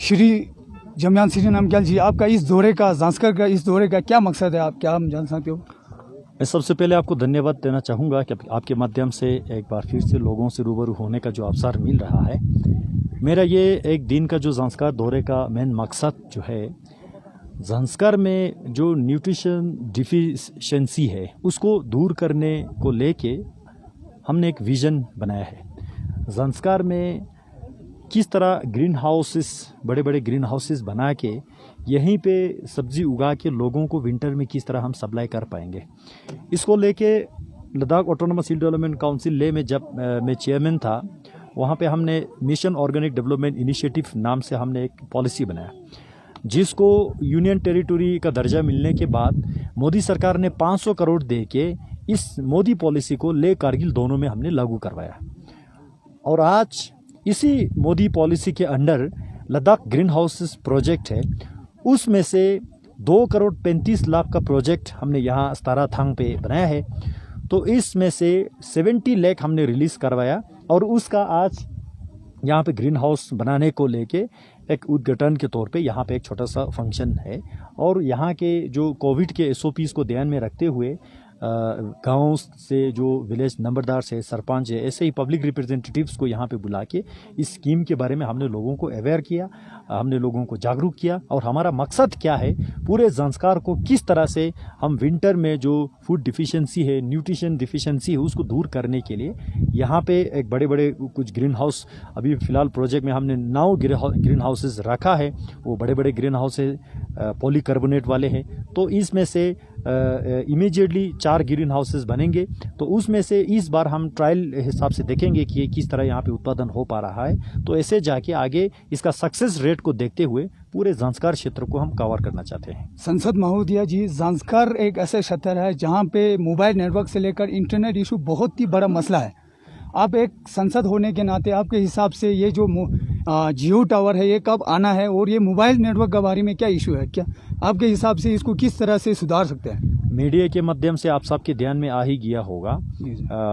श्री जमयान सिंह नामग्याल जी, आपका इस दौरे का, ज़ांस्कर का इस दौरे का क्या मकसद है, आप क्या हम जान सकते हो? मैं सबसे पहले आपको धन्यवाद देना चाहूँगा कि आपके माध्यम से एक बार फिर से लोगों से रूबरू होने का जो अवसर मिल रहा है। मेरा ये एक दिन का जो ज़ांस्कर दौरे का मेन मकसद जो है, ज़ांस्कर में जो न्यूट्रिशन डिफिशिएंसी है उसको दूर करने को लेके हमने एक विज़न बनाया है। ज़ांस्कर में किस तरह ग्रीन हाउसेस, बड़े बड़े ग्रीन हाउसेस बना के यहीं पे सब्ज़ी उगा के लोगों को विंटर में किस तरह हम सप्लाई कर पाएंगे, इसको लेके लद्दाख ऑटोनोमस हिल डेवलपमेंट काउंसिल ले में जब मैं चेयरमैन था, वहाँ पे हमने मिशन ऑर्गेनिक डेवलपमेंट इनिशिएटिव नाम से हमने एक पॉलिसी बनाया, जिसको यूनियन टेरिटरी का दर्जा मिलने के बाद मोदी सरकार ने 500 करोड़ दे के इस मोदी पॉलिसी को ले कारगिल दोनों में हमने लागू करवाया। और आज इसी मोदी पॉलिसी के under Ladakh green houses project है, उसमें से 2 करोड़ 35 लाख का प्रोजेक्ट हमने यहाँ सतारा थांग पे बनाया है। तो इसमें से 70 लाख हमने रिलीज़ करवाया और उसका आज यहाँ पे ग्रीन हाउस बनाने को लेके एक उद्घाटन के तौर पे यहाँ पे एक छोटा सा फंक्शन है। और यहाँ के जो कोविड के SOPs को ध्यान में रखते हुए गाँव से जो विलेज नंबरदार से सरपंच है, ऐसे ही पब्लिक रिप्रेजेंटेटिव्स को यहाँ पे बुला के इस स्कीम के बारे में हमने लोगों को अवेयर किया, हमने लोगों को जागरूक किया। और हमारा मकसद क्या है, पूरे ज़ांस्कर को किस तरह से हम विंटर में जो फूड डिफिशिएंसी है, न्यूट्रिशन डिफिशिएंसी है, उसको दूर करने के लिए यहाँ पे एक बड़े बड़े कुछ ग्रीन हाउस, अभी फ़िलहाल प्रोजेक्ट में हमने 9 ग्रीन हाउसेज रखा है। वो बड़े बड़े ग्रीन हाउस पॉलीकार्बोनेट वाले हैं। तो इसमें से इमीडिएटली 4 ग्रीन हाउसेस बनेंगे। तो उसमें से इस बार हम ट्रायल हिसाब से देखेंगे कि किस तरह यहाँ पे उत्पादन हो पा रहा है। तो ऐसे जाके आगे इसका सक्सेस रेट को देखते हुए पूरे ज़ांस्कर क्षेत्र को हम कवर करना चाहते हैं। संसद महोदया जी, ज़ांस्कर एक ऐसा क्षेत्र है जहाँ पे मोबाइल नेटवर्क से लेकर इंटरनेट इशू बहुत ही बड़ा मसला है। आप एक संसद होने के नाते आपके हिसाब से ये जो जियो टावर है ये कब आना है, और ये मोबाइल नेटवर्क के बारे में क्या इशू है, क्या आपके हिसाब से इसको किस तरह से सुधार सकते हैं? मीडिया के माध्यम से आप सबके ध्यान में आ ही गया होगा,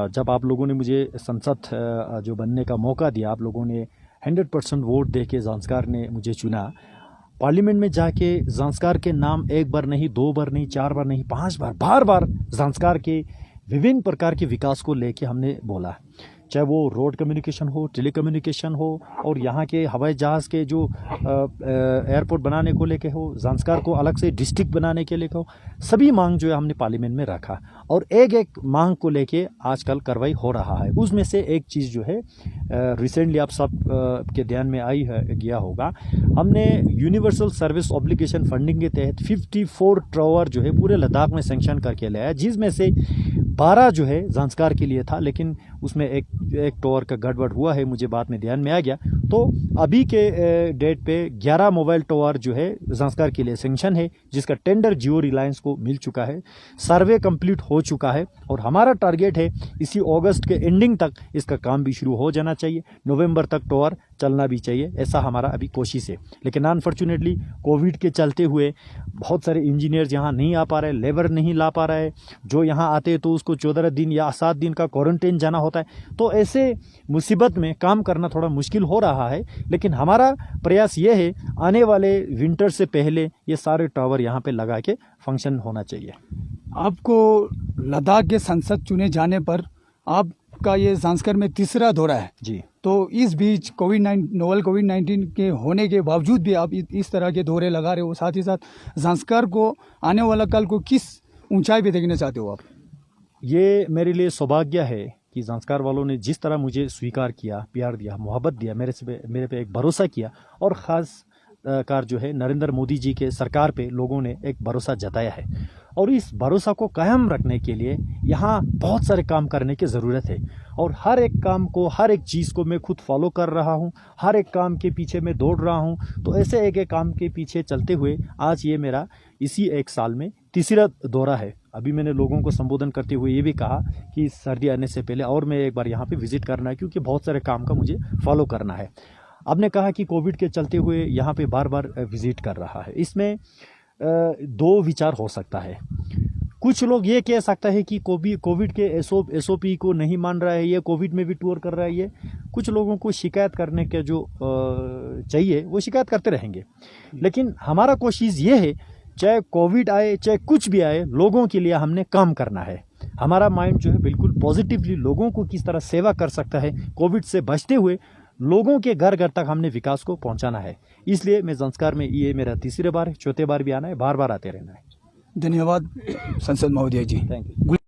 जब आप लोगों ने मुझे संसद जो बनने का मौका दिया, आप लोगों ने 100% वोट दे के ज़ांस्कर ने मुझे चुना। पार्लियामेंट में जाके ज़ांस्कर के नाम एक बार नहीं, 2 बार नहीं, 4 बार नहीं, 5 बार, बार बार ज़ांस्कर के विभिन्न प्रकार के विकास को लेके हमने बोला, चाहे वो रोड कम्युनिकेशन हो, टेलीकम्युनिकेशन हो, और यहाँ के हवाई जहाज़ के जो एयरपोर्ट बनाने को लेके हो, ज़ांस्कर को अलग से डिस्ट्रिक्ट बनाने के लेके हो, सभी मांग जो है हमने पार्लियामेंट में रखा। और एक एक मांग को लेके आजकल कार्रवाई हो रहा है। उसमें से एक चीज़ जो है रिसेंटली आप सब के ध्यान में आई है, गया होगा, हमने यूनिवर्सल सर्विस ऑब्लिगेशन फंडिंग के तहत 54 टावर जो है पूरे लद्दाख में सेंक्शन करके लाया, जिसमें से 12 जो है ज़ांस्कर के लिए था, लेकिन उसमें एक टावर का गड़बड़ हुआ है, मुझे बाद में ध्यान में आ गया। तो अभी के डेट पे 11 मोबाइल टावर जो है ज़ांस्कर के लिए सेंक्शन है, जिसका टेंडर जियो रिलायंस को मिल चुका है, सर्वे कंप्लीट हो चुका है। और हमारा टारगेट है इसी अगस्त के एंडिंग तक इसका काम भी शुरू हो जाना चाहिए, नवंबर तक टावर चलना भी चाहिए, ऐसा हमारा अभी कोशिश है। लेकिन अनफॉर्चुनेटली कोविड के चलते हुए बहुत सारे इंजीनियर्स यहाँ नहीं आ पा रहे, लेबर नहीं ला पा रहे, जो यहाँ आते तो उसको 14 दिन या 7 दिन का क्वारंटाइन जाना होता है। तो ऐसे मुसीबत में काम करना थोड़ा मुश्किल हो रहा है। लेकिन हमारा प्रयास ये है, आने वाले विंटर से पहले ये सारे टावर यहाँ पे लगा के फंक्शन होना चाहिए। आपको लद्दाख के संसद चुने जाने पर आपका ये ज़ांस्कर में तीसरा दौरा है जी। तो इस बीच नोवेल कोविड-19 के होने के बावजूद भी आप इस तरह के दौरे लगा रहे हो, साथ ही साथ ज़ांस्कर को आने वाला कल को किस ऊंचाई पे देखना चाहते हो आप? ये मेरे लिए सौभाग्य है कि ज़ांस्कर वालों ने जिस तरह मुझे स्वीकार किया, प्यार दिया, मोहब्बत दिया, मेरे पे एक भरोसा किया, और ख़ास कार जो है नरेंद्र मोदी जी के सरकार पे लोगों ने एक भरोसा जताया है। और इस भरोसा को कायम रखने के लिए यहाँ बहुत सारे काम करने की ज़रूरत है। और हर एक काम को, हर एक चीज़ को मैं खुद फॉलो कर रहा हूँ, हर एक काम के पीछे मैं दौड़ रहा हूँ। तो ऐसे एक एक काम के पीछे चलते हुए आज ये मेरा इसी 1 साल में तीसरा दौरा है। अभी मैंने लोगों को संबोधन करते हुए ये भी कहा कि सर्दी आने से पहले और मैं एक बार यहाँ पे विज़िट करना है, क्योंकि बहुत सारे काम का मुझे फॉलो करना है। अब ने कहा कि कोविड के चलते हुए यहाँ पे बार बार विज़िट कर रहा है, इसमें 2 विचार हो सकता है। कुछ लोग ये कह सकता है कि कोविड के एसओपी को नहीं मान रहा है, ये कोविड में भी टूर कर रहा है। ये कुछ लोगों को शिकायत करने के जो चाहिए वो शिकायत करते रहेंगे, लेकिन हमारा कोशिश ये है, चाहे कोविड आए चाहे कुछ भी आए, लोगों के लिए हमने काम करना है। हमारा माइंड जो है बिल्कुल पॉजिटिवली लोगों को किस तरह सेवा कर सकता है, कोविड से बचते हुए लोगों के घर घर तक हमने विकास को पहुंचाना है। इसलिए मैं ज़ंस्कार में ये मेरा तीसरे बार है, चौथे बार भी आना है, बार बार आते रहना है। धन्यवाद संसद महोदय जी। Thank you.